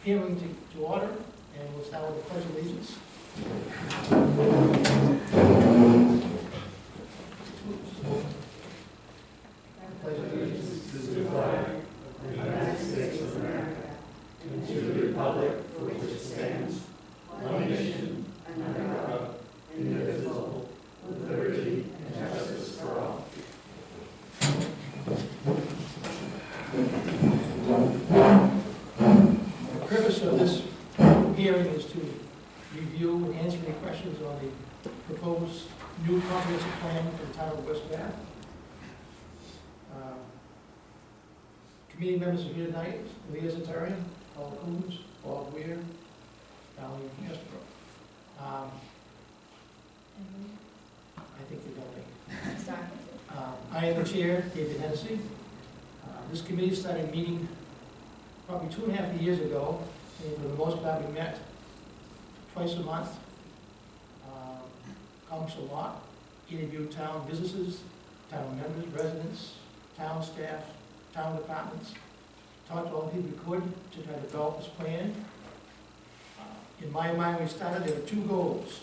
hearing to order, and we'll start with the pledge of allegiance. Pledge of allegiance to the flag of the United States of America and to the republic for which it stands, one nation, under God, indivisible, with liberty and justice for all. The purpose of this hearing is to review and answer any questions on the proposed new comprehensive plan for the town of West Bath. Committee members are here tonight: Leah Zatarian, Paul Coombs, Bob Weir, Valerie Estabrook. I think they don't make. I am the chair, David Hennessy. This committee started meeting probably 2.5 years ago, and for the most part we met twice a month, accomplished a lot, interviewed town businesses, town members, residents, town staff, town departments, talked to all the people we could to try to develop this plan. In my mind, we started, there were two goals.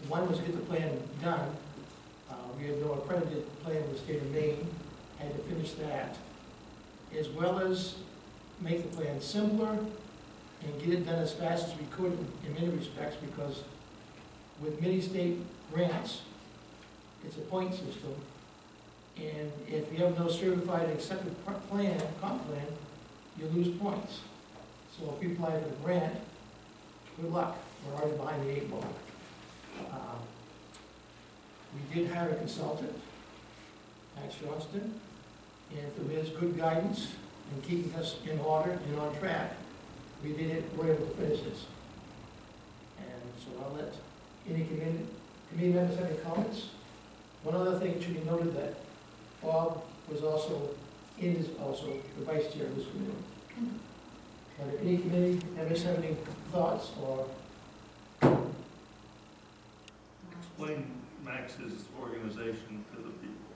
One was to get the plan done. We had no accredited plan in the state of Maine, had to finish that, as well as make the plan simpler and get it done as fast as we could in many respects, because with many state grants, it's a point system, and if you have no certified and accepted comp plan, you lose points. So if you apply for the grant, good luck, we're already behind the 8 ball. We did hire a consultant, Max Johnston, and through his good guidance and keeping us in order and on track, we're able to finish this. And so I'll let any committee members have any comments. One other thing, it should be noted that Bob was also the vice chair of this committee. But if any committee members have any thoughts or... Explain Max's organization to the people.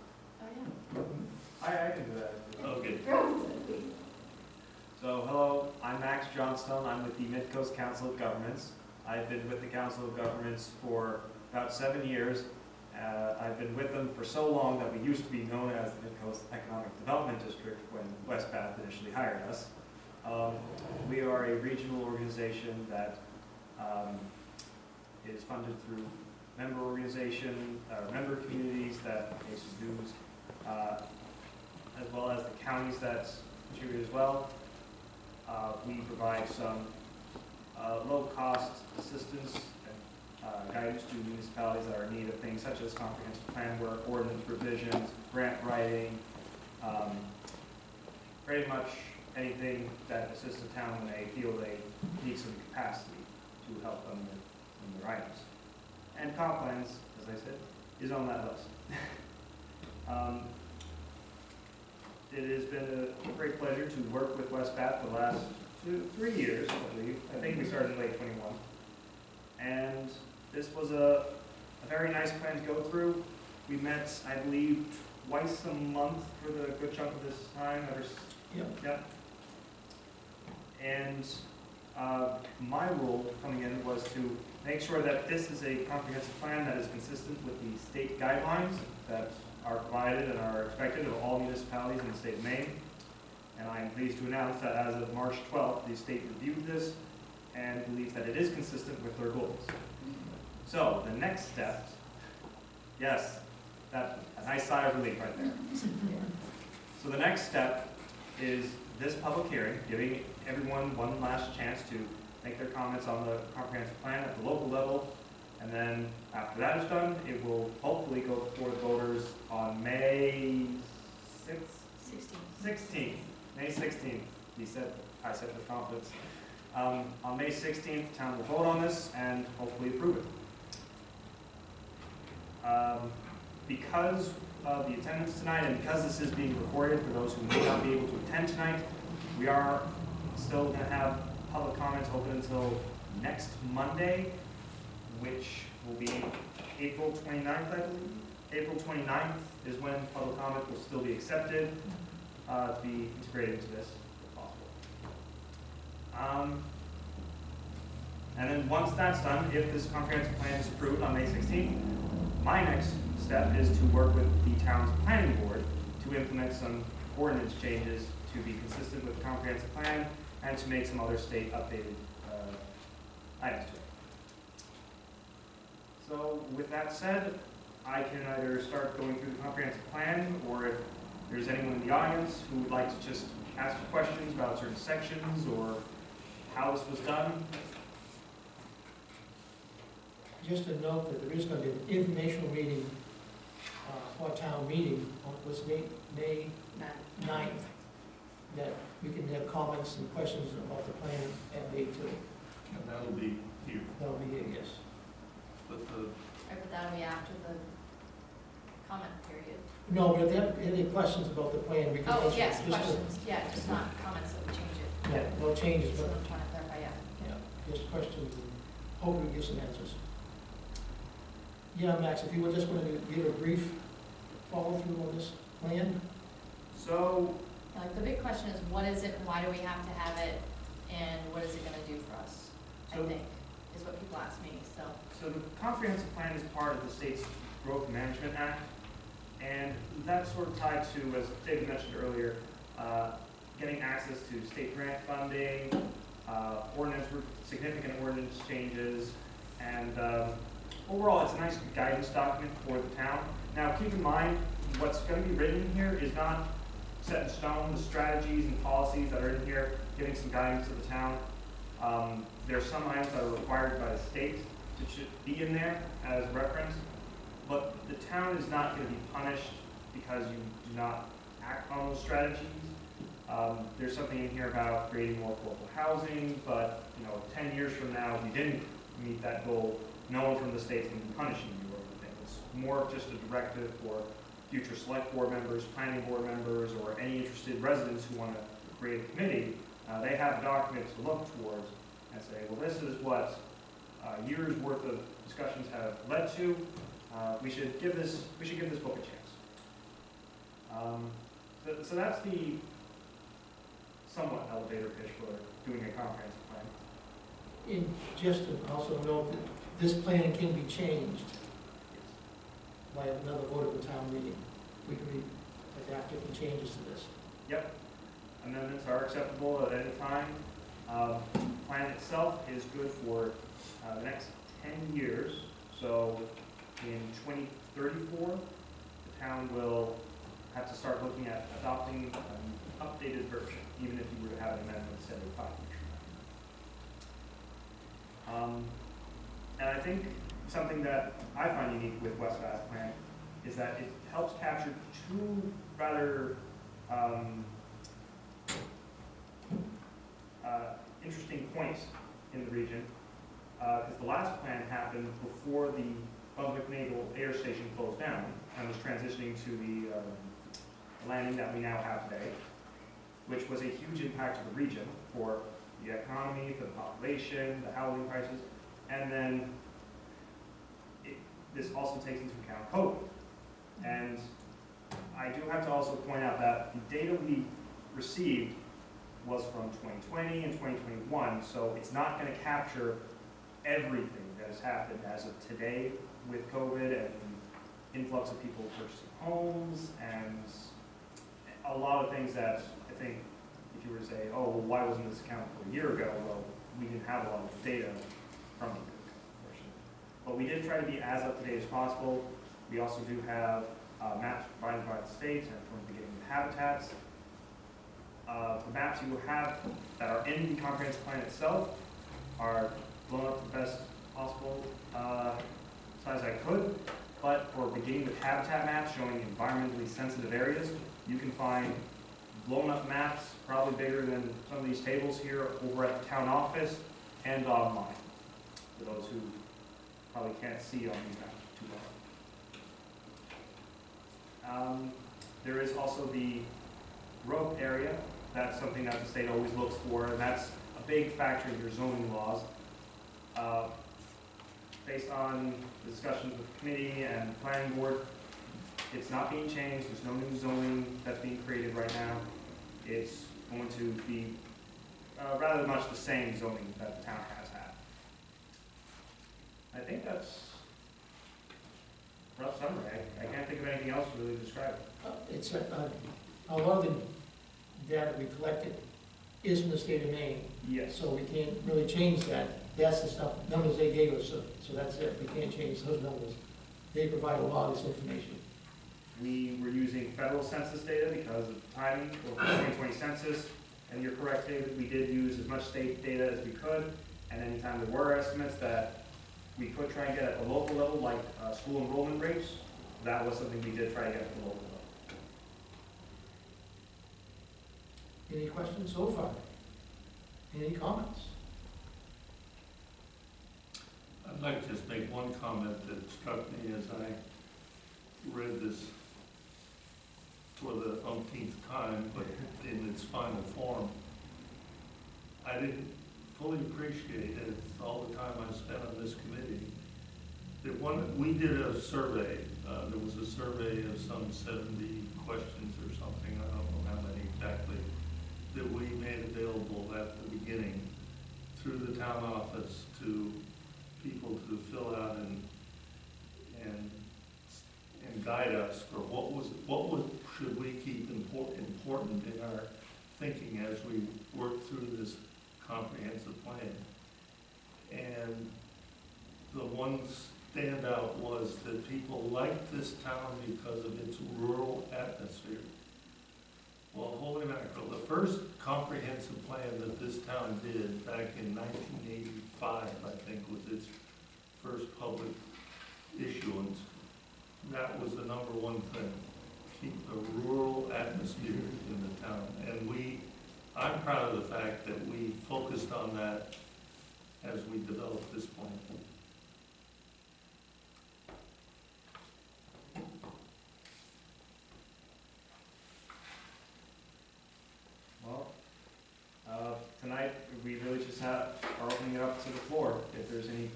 I can do that. Okay. So, hello, I'm Max Johnstone. I'm with the Mid-Coast Council of Governments. I've been with the Council of Governments for about 7 years. I've been with them for so long that we used to be known as the Mid-Coast Economic Development District when West Bath initially hired us. We are a regional organization that is funded through member member communities that pays dues, as well as the counties that contribute as well. We provide some low-cost assistance and guidance to municipalities that are in need of things such as comprehensive plan work, ordinance revisions, grant writing, pretty much anything that assists the town when they feel they need some capacity to help them with their items. And comp plans, as I said, is on that list. It has been a great pleasure to work with West Bath for the last 3 years, I believe. I think we started in late 21. And this was a very nice plan to go through. We met, I believe, twice a month for the good chunk of this time. Yep. And my role coming in was to make sure that this is a comprehensive plan that is consistent with the state guidelines that are provided and are expected of all municipalities in the state of Maine. And I'm pleased to announce that as of March 12th, the state reviewed this and believes that it is consistent with their goals. So the next step, yes, a nice sigh of relief right there. So the next step is this public hearing, giving everyone one last chance to make their comments on the comprehensive plan at the local level. And then after that is done, it will hopefully go before the voters on May 16th. May 16th, I said with confidence. On May 16th, the town will vote on this and hopefully approve it. Because of the attendance tonight and because this is being recorded for those who may not be able to attend tonight, we are still going to have public comments open until next Monday, which will be April 29th, I believe. April 29th is when public comment will still be accepted to be integrated into this if possible. And then once that's done, if this comprehensive plan is approved on May 16th, my next step is to work with the town's planning board to implement some ordinance changes to be consistent with the comprehensive plan and to make some other state updated items to it. So with that said, I can either start going through the comprehensive plan, or if there's anyone in the audience who would like to just ask questions about certain sections or how this was done. Just to note that there is going to be an informational meeting for town meeting on May 9th, that we can have comments and questions about the plan at May 2. And that'll be here, That'll be here, yes. but Right, but that'll be after the comment period. No, but if they have any questions about the plan, we can. Oh, answer yes, just questions, yeah, just not comments that would change it. Yeah, no changes, That's but, what I'm trying to clarify, yeah. yeah, just questions, and hopefully get some answers. Yeah, Max, if you were just going to give a brief follow-through on this plan? So Like, the big question is, what is it, why do we have to have it, and what is it gonna do for us, I So- think, is what people ask me, so. So the comprehensive plan is part of the state's Growth Management Act, and that's sort of tied to, as David mentioned earlier, getting access to state grant funding, significant ordinance changes, and overall, it's a nice guidance document for the town. Now, keep in mind, what's going to be written in here is not set in stone. The strategies and policies that are in here, giving some guidance to the town. There are some items that are required by the state to should be in there as reference, but the town is not going to be punished because you do not act on those strategies. There's something in here about creating more affordable housing, but 10 years from now, if you didn't meet that goal, no one from the state's going to be punishing you or anything. It's more of just a directive for future select board members, planning board members, or any interested residents who want to create a committee. They have a document to look towards and say, well, this is what years worth of discussions have led to. We should give this book a chance. So that's the somewhat elevator pitch for doing a comprehensive plan. And just to also note that this plan can be changed by another vote of the town meeting. We can adapt different changes to this. Yep. Amendments are acceptable at any time. Plan itself is good for the next 10 years. So in 2034, the town will have to start looking at adopting an updated version, even if you were to have an amendment set in 5 years from now. And I think something that I find unique with West Bath's plan is that it helps capture two rather interesting points in the region. Because the last plan happened before the Brunswick Naval Air Station closed down and was transitioning to the landing that we now have today, which was a huge impact to the region for the economy, for the population, the housing prices, and then this also takes into account COVID. And I do have to also point out that the data we received was from 2020 and 2021, so it's not going to capture everything that has happened as of today with COVID and the influx of people purchasing homes and a lot of things that I think if you were to say, oh, well, why wasn't this accounted for a year ago? Well, we didn't have a lot of data from the portion. But we did try to be as up to date as possible. We also do have maps provided by the state and from the beginning of habitats. The maps you have that are in the comprehensive plan itself are blown up to the best possible size I could. But for beginning with habitat maps showing environmentally sensitive areas, you can find blown up maps, probably bigger than some of these tables here, over at the town office and online, for those who probably can't see on these maps too well. There is also the growth area. That's something that the state always looks for, and that's a big factor in your zoning laws. Based on the discussions with the committee and the planning board, it's not being changed. There's no new zoning that's being created right now. It's going to be rather much the same zoning that the town has had. I think that's a rough summary. I can't think of anything else to really describe it. It's, a lot of the data we collected is in the state of Maine, Yes. so we can't really change that. That's the stuff, numbers they gave us, so that's it. We can't change those numbers. They provide a lot of this information. We were using federal census data because of timing for the 2020 census. And you're correct, David, we did use as much state data as we could. And anytime there were estimates that we could try and get at the local level, like school enrollment rates, that was something we did try to get at the local level. Any questions so far? Any comments? I'd like to just make one comment that struck me as I read this for the umpteenth time, but in its final form. I didn't fully appreciate it, all the time I spent on this committee, that we did a survey. There was a survey of some 70 questions or something, I don't know how many exactly, that we made available at the beginning through the town office to people to fill out and guide us for what should we keep important in our thinking as we work through this comprehensive plan. And the one standout was that people liked this town because of its rural atmosphere. Well, holy mackerel, the first comprehensive plan that this town did back in 1985, I think, was its first public issuance. That was the number one thing, keep a rural atmosphere in the town. And I'm proud of the fact that we focused on that as we developed this plan. Well, tonight we really just are opening it up to the floor. If there's any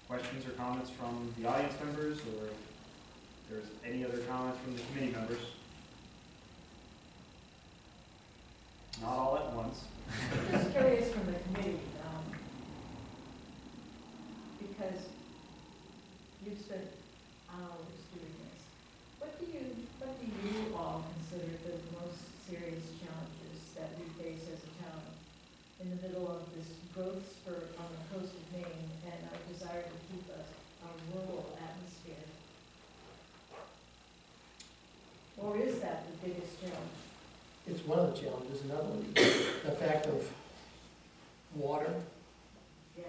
questions or comments from the audience members, or if there's any other comments from the committee members. Not all at once. Just curious from the committee, because you've spent hours doing this. What do you all consider the most serious challenges that we face as a town in the middle of this growth spurt on the coast of Maine and our desire to keep a rural atmosphere? Or is that the biggest challenge? It's one of the challenges. Another one, the fact of water, Yeah.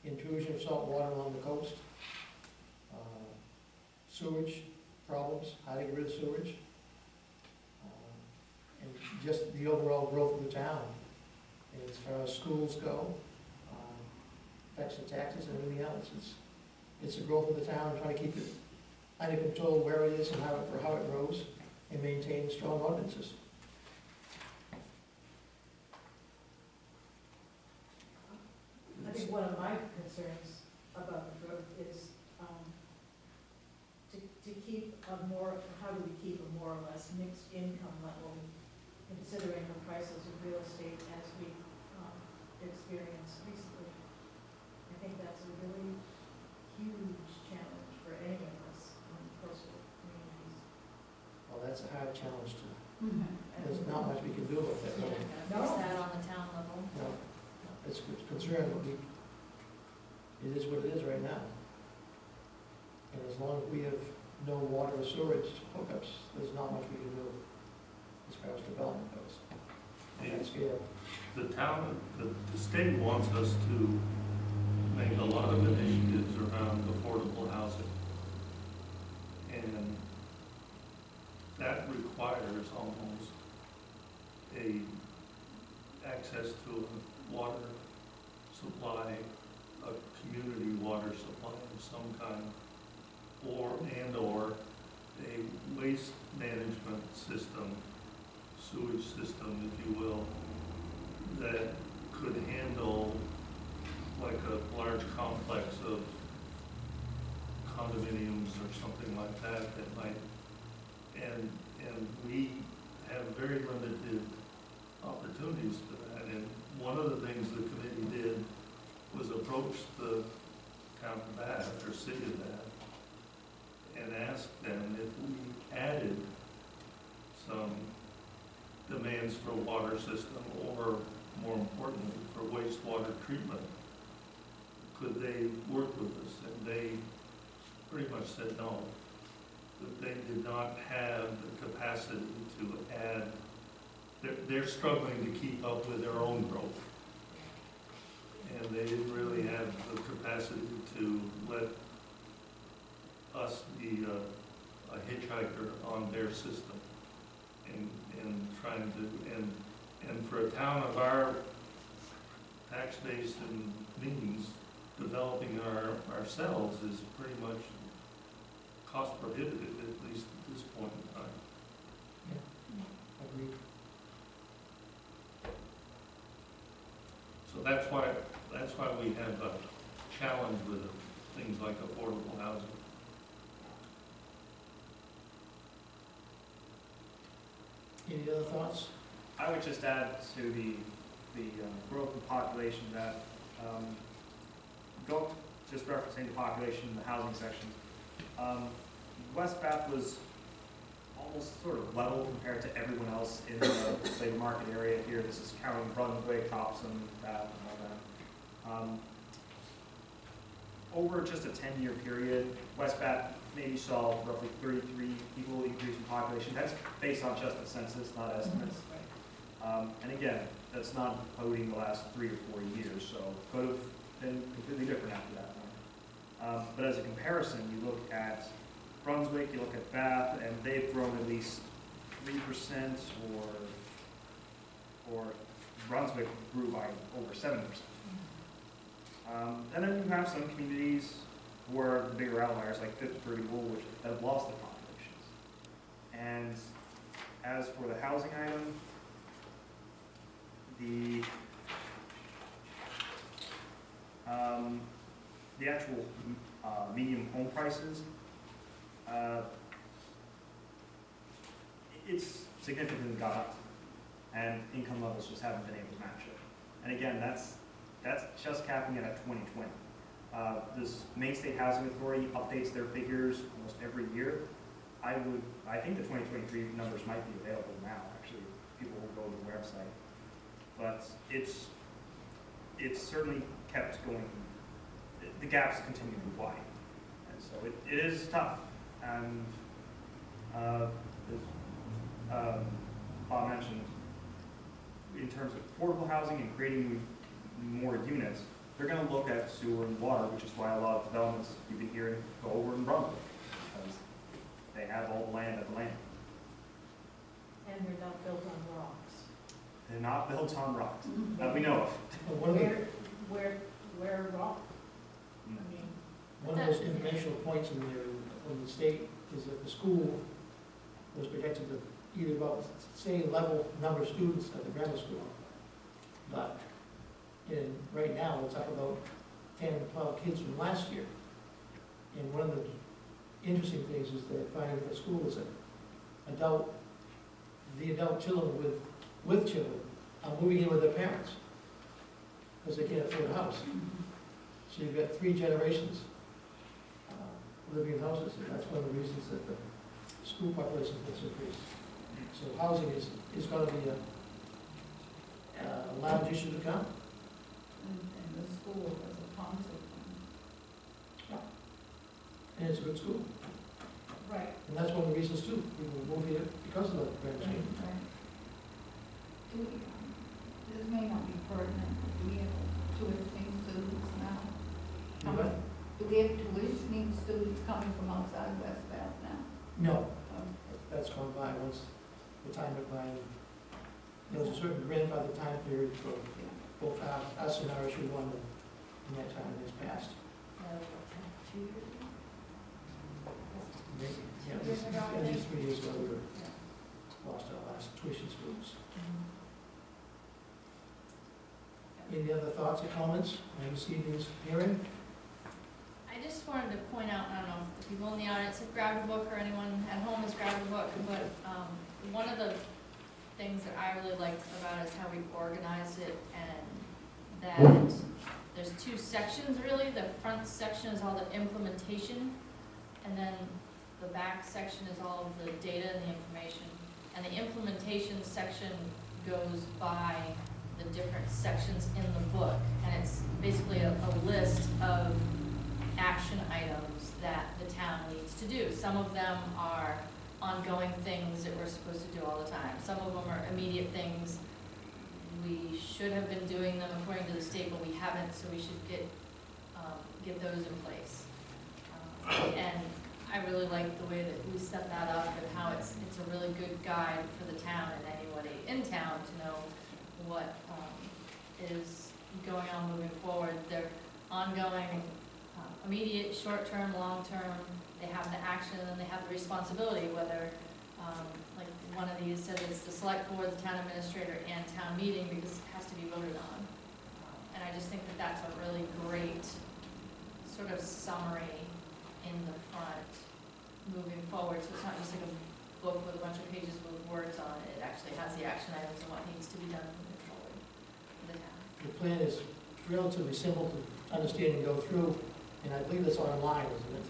intrusion of salt water along the coast, sewage problems, how to get rid of sewage, and just the overall growth of the town. And as far as schools go, affects the taxes and everything else. It's the growth of the town, trying to keep it under control where it is and how it grows, and maintain strong ordinances. I think one of my concerns about the growth is to keep how do we keep a more or less mixed income level, considering the prices of real estate as we experienced recently. I think that's a really huge challenge for any of us in coastal communities. Well, that's a hard challenge to, And there's not much we can do about that. Yeah, really. fix that on the town level. No, it's a concern, but it is what it is right now. And as long as we have no water or sewage hookups, there's not much we can do as far as development goes. On that scale. The state wants us to make a lot of initiatives around affordable housing. And that requires almost access to a water supply, a community water supply of some kind, or a waste management system, sewage system, if you will, that could handle like a large complex of condominiums or something like that might, and we have very limited opportunities for that, and one of the things the committee did was approach the town of Bath, or city of Bath, and ask them if we added some demands for a water system, or more importantly, for wastewater treatment, could they work with us? And they pretty much said no, that they did not have the capacity to add. They're struggling to keep up with their own growth. And they didn't really have the capacity to let us be a hitchhiker on their system, and trying to, and for a town of our tax base and means, developing ourselves is pretty much cost prohibitive, at least at this point in time. Agreed. So that's why we have a challenge with things like affordable housing. Any other thoughts? I would just add to the growth in population that, just referencing the population in the housing section, West Bath was almost sort of level compared to everyone else in the labor market area here. This is counting Brunswick, Thompson, Bath, and all that. Over just a 10-year period, West Bath maybe saw roughly 33 people increase in population. That's based on just the census, not estimates. And again, that's not including the last 3 or 4 years, so could have been completely different after that point. But as a comparison, you look at Brunswick, you look at Bath, and they've grown at least 3%, or Brunswick grew by over 7%. And then you have some communities who are the bigger outliers, like Pittsburgh and Woolwich, that have lost their populations. And as for the housing item, the actual median home prices, it's significantly gone up, and income levels just haven't been able to match it. And again, that's just capping it at 2020. This Maine State Housing Authority updates their figures almost every year. I think the 2023 numbers might be available now, actually, people will go to the website. But it's certainly kept going, the gaps continue to widen. And so it is tough. And as Bob mentioned, in terms of affordable housing and creating more units, they're going to look at sewer and water, which is why a lot of developments you've been hearing go over in Brunswick, because they have all the land at the land. And they're not built on rocks. They're not built on rocks, that we know of. One of the, Where rock? I mean, one of those informational points in there, from the state, is that the school was projected to either about same level number of students at the grammar school. But right now, it's up about 10 or 12 kids from last year. And one of the interesting things is they're finding that the school is the adult children with children are moving in with their parents because they can't afford a house. So you've got 3 generations living in houses, and that's one of the reasons that the school population has increased. So housing is going to be a large issue to come. and the school was a concert. And it's a good school. Right. And that's one of the reasons too, people move here because of the grant scheme. This may not be pertinent, but do we have tuitioning students now? You what? Do we have tuitioning students coming from outside West Bath now? No, Um, that's gone by once the time went by. There was a certain grandfather time period for both us and RSU one, and that time has passed. 2 years ago? Maybe, yeah, at 2 years least, ago, at least 3 years ago, we were Yeah. lost our last tuition students. Any other thoughts or comments on this evening's hearing? I just wanted to point out, I don't know if the people in the audience have grabbed a book or anyone at home has grabbed a book, but one of the things that I really liked about it is how we organized it and And there's two sections really. The front section is all the implementation, and then the back section is all of the data and the information. And the implementation section goes by the different sections in the book, and it's basically a list of action items that the town needs to do. Some of them are ongoing things that we're supposed to do all the time. Some of them are immediate things. We should have been doing them according to the state, but we haven't, so we should get those in place. And I really like the way that we set that up and how it's a really good guide for the town and anybody in town to know what is going on moving forward. They're ongoing, immediate, short-term, long-term. They have the action and then they have the responsibility, whether, like one of these says it's the select board, the town administrator, and town meeting because it has to be voted on. And I just think that that's a really great sort of summary in the front moving forward. So it's not just like a book with a bunch of pages with words on it. It actually has the action items and what needs to be done moving forward for the town. The plan is relatively simple to understand and go through, and I believe it's online, isn't it?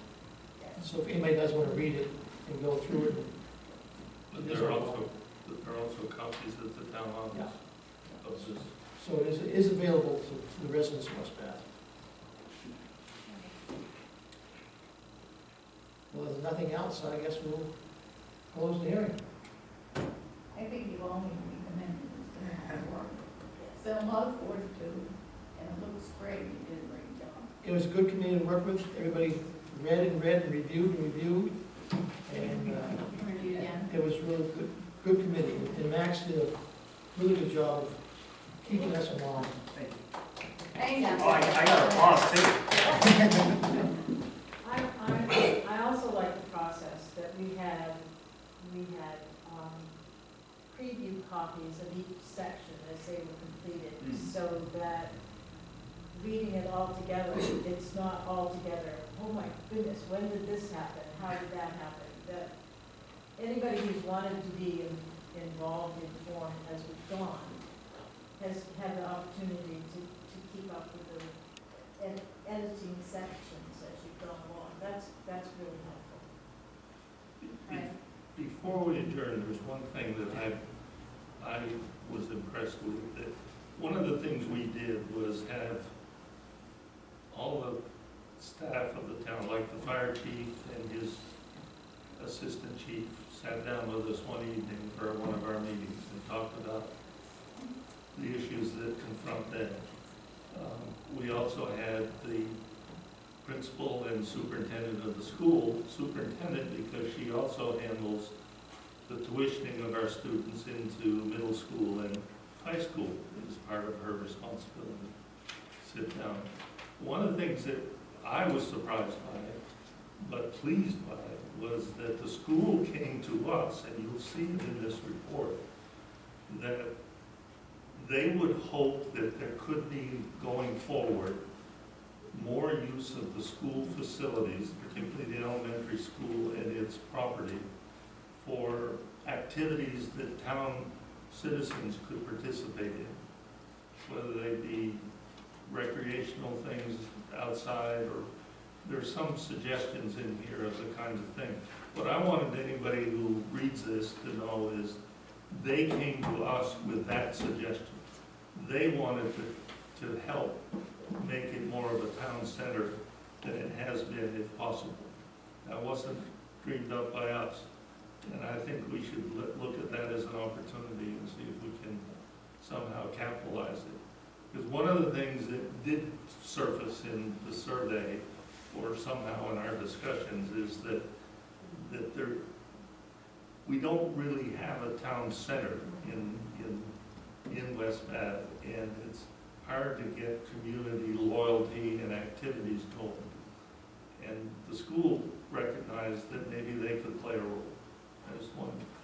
So if anybody does want to read it and go through it. But there are also copies at the town office of this. So it is available to the residents of West Bath. Well, if there's nothing else, I guess we'll close the hearing. I think you all need to recommend it. It's been hard work. It's been a lot of work to do, and it looks great. You did a great job. It was a good committee to work with. Everybody read and reviewed. And Review again. it was really good committee. And Max did a really good job of keeping us in line. Thank you. Thank you. Oh, I got applause too. I also like the process that we had preview copies of each section as they were completed, so that reading it all together, it's not all together, oh my goodness, when did this happen, how did that happen? That anybody who's wanted to be involved, informed as we've gone, has had the opportunity to keep up with the editing sections as you've gone along. That's really helpful. Right. Before we adjourn, there's one thing that I was impressed with. That one of the things we did was have all the staff of the town, like the fire chief and his assistant chief, sat down with us one evening for one of our meetings and talked about the issues that confront them. We also had the principal and superintendent of the school, superintendent because she also handles the tuitioning of our students into middle school and high school is part of her responsibility. Sit down. One of the things that I was surprised by, but pleased by, was that the school came to us, and you'll see it in this report, that they would hope that there could be, going forward, more use of the school facilities, particularly the elementary school and its property, for activities that town citizens could participate in, whether they be recreational things outside, or there's some suggestions in here of the kinds of things. What I wanted anybody who reads this to know is they came to us with that suggestion. They wanted to help make it more of a town center than it has been, if possible. That wasn't dreamed up by us. And I think we should look at that as an opportunity and see if we can somehow capitalize it. Because one of the things that did surface in the survey, or somehow in our discussions, is that we don't really have a town center in West Bath, and it's hard to get community loyalty and activities going. And the school recognized that maybe they could play a role.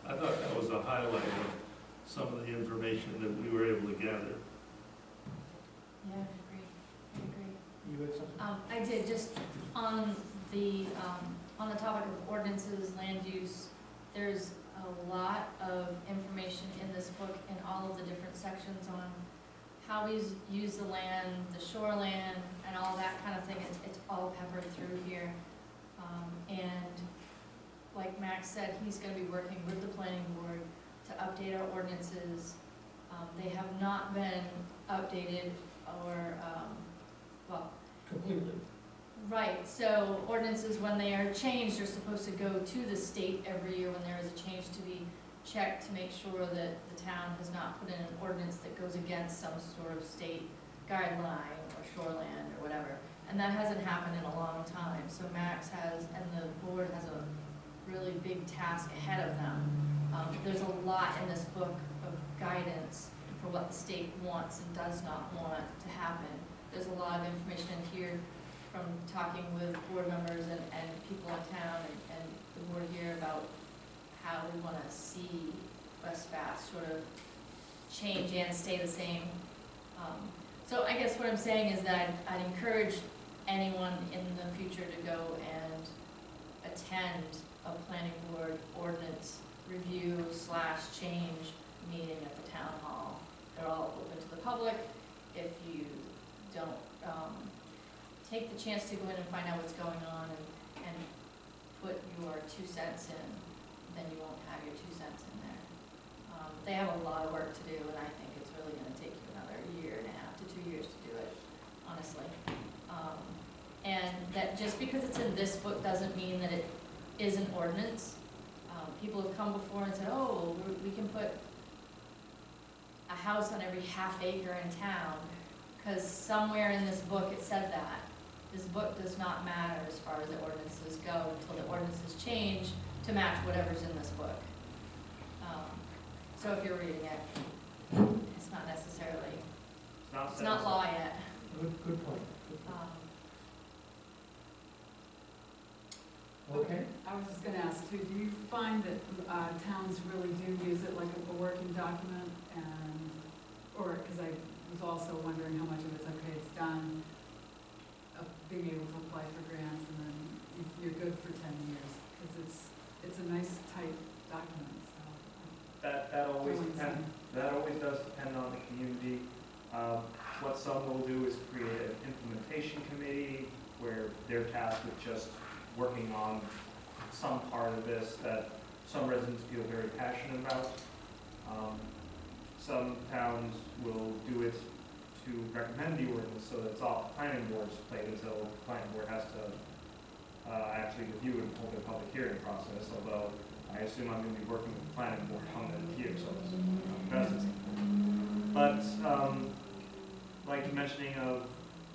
I thought that was a highlight of some of the information that we were able to gather. Yeah, I agree. You had something? I did, just on the topic of ordinances, land use, there's a lot of information in this book in all of the different sections on how we use the land, the shoreland, and all that kind of thing, it's all peppered through here. And like Max said, he's gonna be working with the planning board to update our ordinances. They have not been updated or, well, Completely. right, so ordinances, when they are changed, are supposed to go to the state every year when there is a change to be checked to make sure that the town has not put in an ordinance that goes against some sort of state guideline or shoreland or whatever. And that hasn't happened in a long time, so Max has, and the board has a really big task ahead of them. There's a lot in this book of guidance for what the state wants and does not want to happen. There's a lot of information in here from talking with board members and people in town and the board here about how we want to see West Bath sort of change and stay the same. So I guess what I'm saying is that I'd encourage anyone in the future to go and attend a planning board ordinance review / change meeting at the town hall. They're all open to the public. If you don't take the chance to go in and find out what's going on and put your 2 cents in, then you won't have your 2 cents in there. They have a lot of work to do, and I think it's really gonna take you another 1.5 to 2 years to do it, honestly. And that just because it's in this book doesn't mean that it is an ordinance. People have come before and said, oh, we can put a house on every ½ acre in town, because somewhere in this book it said that. This book does not matter as far as the ordinances go until the ordinances change to match whatever's in this book. So if you're reading it, it's not necessarily, it's not law yet. Good point. Good point. Okay. I was just gonna ask too, do you find that towns really do use it like a working document and, or, because I was also wondering how much of it's okay, it's done, being able to apply for grants and then you're good for 10 years, because it's a nice tight document, so. That always does depend on the community. What some will do is create an implementation committee where they're tasked with just working on some part of this that some residents feel very passionate about. Some towns will do it to recommend the ordinance so that it's off the planning board's plate until the planning board has to actually review and hold a public hearing process, although I assume I'm going to be working with the planning board on that here, so it's But like you mentioning of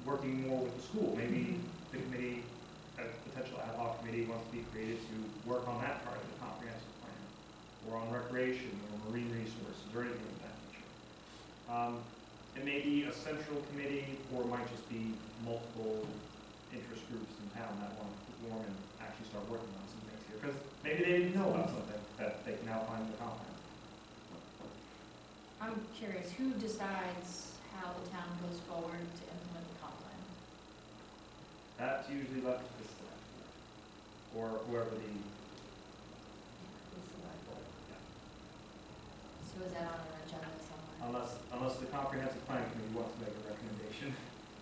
working more with the school, maybe the committee, a potential ad hoc committee wants to be created to work on that part of the comprehensive plan, or on recreation, or marine resources, or anything of that nature. It may be a central committee, or it might just be multiple interest groups in town that want to form and actually start working on some things here, because maybe they didn't know about something that they can now find in the comp plan. I'm curious, who decides how the town goes forward to implement the comp plan? That's usually left to the select board, or whoever the, The select board. yeah. So is that on an agenda somewhere? Unless the comprehensive plan committee wants to make a recommendation.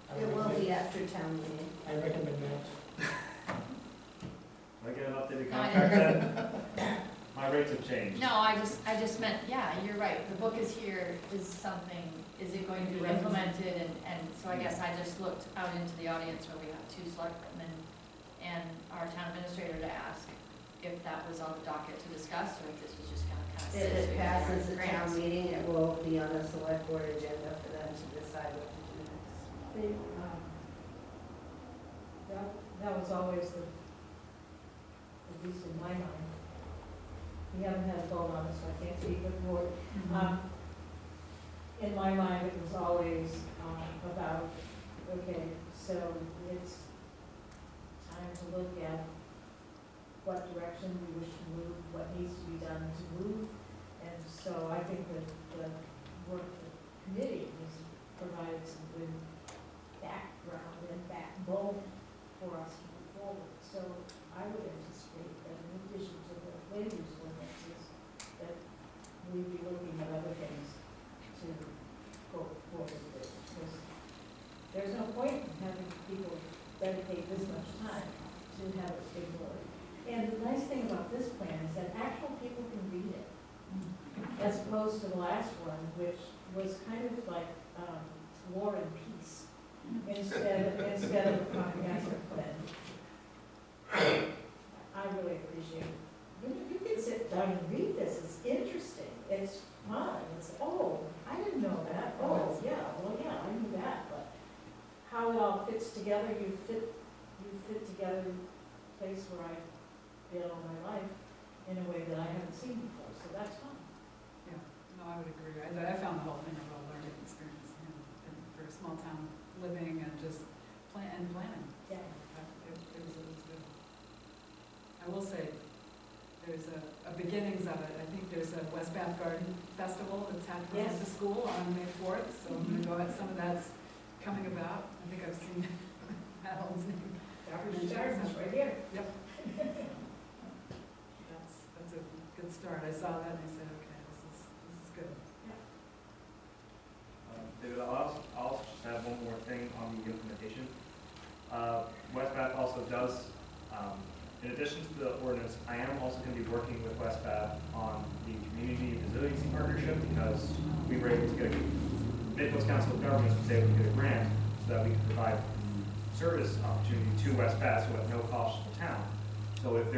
I It will recommend- be after town meeting. I recommend Max. I get an updated No, I contract then? My rates have changed. No, I just meant, yeah, you're right, the book is here, is something, is it going to be implemented, and so I guess I just looked out into the audience where we have 2 selectmen and our town administrator to ask if that was on the docket to discuss, or if this was just gonna kind of sit. If so it we can passes the grants. town meeting, it will be on the select board agenda for them to decide what to do next. That was always at least in my mind. We haven't had a vote on this, so I can't speak with the board. In my mind, it was always about, okay, so it's time to look at what direction we wish to move, what needs to be done to move. And so I think that the work of the committee has provided some good background and backbone for us to move forward. So I would anticipate that in addition to the land use ordinances, that we'd be looking at other things to go forward with. There's no point in having people dedicate this much time to have it ignored. And the nice thing about this plan is that actual people can read it, as opposed to the last one, which was kind of like War and Peace, instead of a comprehensive plan. I really appreciate it. You can sit down and read this, it's interesting, it's fun, it's, oh, I didn't know that, oh, yeah, well, yeah, I knew that, but how it all fits together, you fit together in a place where I've been all my life in a way that I haven't seen before, so that's fun. Yeah, no, I would agree. I found the whole thing a real learning experience, and for small town living and just planning. Yeah. It was good. I will say, there's a beginnings of it. I think there's a West Bath Garden Festival that's happening at Yes. the school on May 4th, so I'm gonna go at some of that's coming about. I think I've seen Madeline's name. Dr. Stardust right here. Yep. That's a good start. I saw that and I said, okay, this is good. David, I'll also just add one more thing on the implementation. West Bath also does, in addition to the ordinance, I am also going to be working with West Bath on the Community Resiliency Partnership, because we were able to get Midcoast Council of Governments was able to get a grant so that we could provide service opportunity to West Bath, so at no cost to the town. So if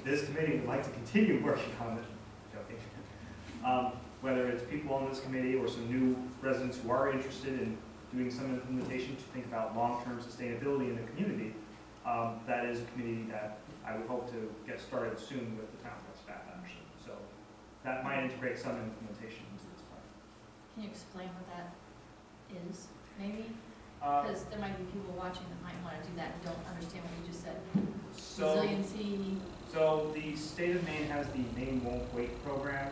this committee would like to continue working on it, joking, whether it's people on this committee or some new residents who are interested in doing some implementation to think about long-term sustainability in the community, that is a committee that I would hope to get started soon with the town of West Bath, actually. So that might integrate some implementation into this plan. Can you explain what that is, maybe? Uh, Because there might be people watching that might want to do that and don't understand what you just said. So, Resiliency. so the state of Maine has the Maine Won't Wait program.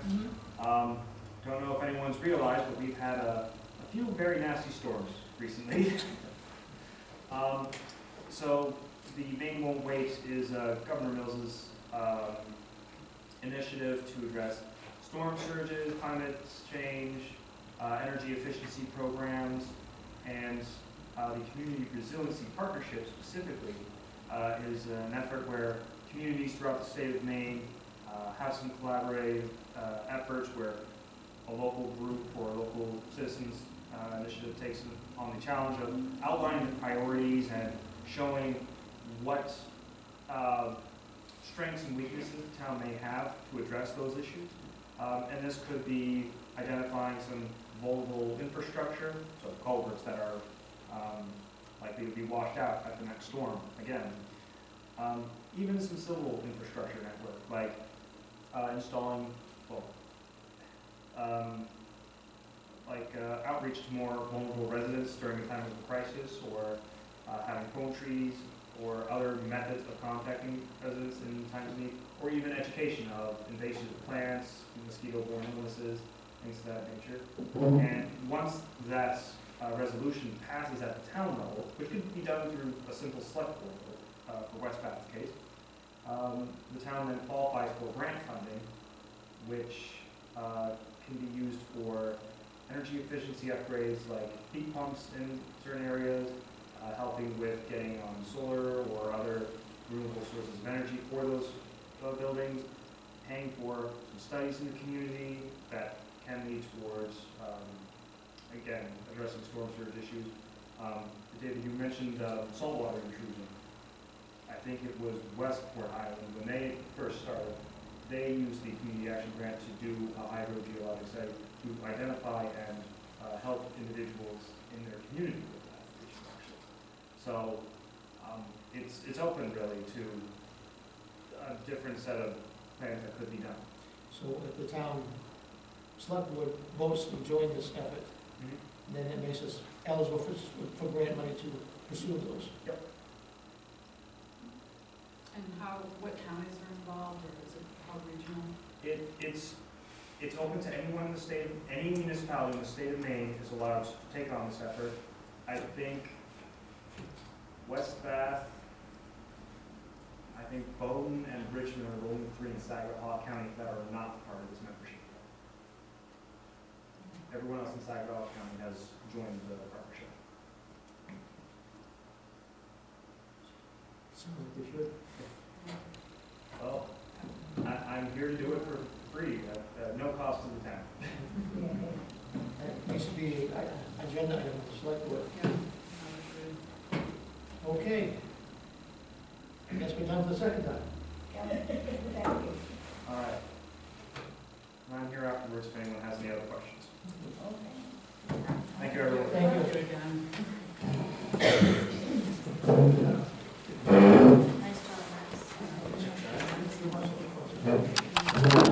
Don't know if anyone's realized, but we've had a few very nasty storms recently. So the Maine Won't Wait is Governor Mills's initiative to address storm surges, climate change, energy efficiency programs, and the Community Resiliency Partnership specifically is an effort where communities throughout the state of Maine have some collaborative efforts where a local group or a local citizens initiative takes on the challenge of outlining the priorities and showing what strengths and weaknesses the town may have to address those issues. And this could be identifying some vulnerable infrastructure, so culverts that are likely to be washed out at the next storm again. Even some civil infrastructure network, like installing, outreach to more vulnerable residents during a time of a crisis, or having phone trees, or other methods of contacting residents in times of need, or even education of invasive plants, mosquito-borne illnesses, things of that nature. And once that resolution passes at the town level, which could be done through a simple select board vote, for West Bath's case, the town then qualifies for grant funding, which can be used for energy efficiency upgrades like heat pumps in certain areas, helping with getting on solar or other renewable sources of energy for those buildings, paying for some studies in the community that can lead towards, again, addressing storm surge issues. David, you mentioned saltwater intrusion. I think it was Westport Island, when they first started, they used the community action grant to do a hydrogeologic study to identify and help individuals in their community with that issue, actually. So it's open really to a different set of plans that could be done. So if the town select board votes to join this effort, then it makes us eligible for grant money to pursue those. And what counties are involved, or is it how regional? It's open to anyone in the state, any municipality in the state of Maine is allowed to take on this effort. I think West Bath, I think Bowdoin and Richmond are the only three in Saginaw County that are not part of this membership. Everyone else in Saginaw County has joined the partnership. Sounds like we should. Well, I'm here to do it for free, at no cost to the town. That needs to be an agenda item of the select board. Okay. I guess we're done for the second time. All right. And I'm here afterwards if anyone has any other questions. Thank you, everyone.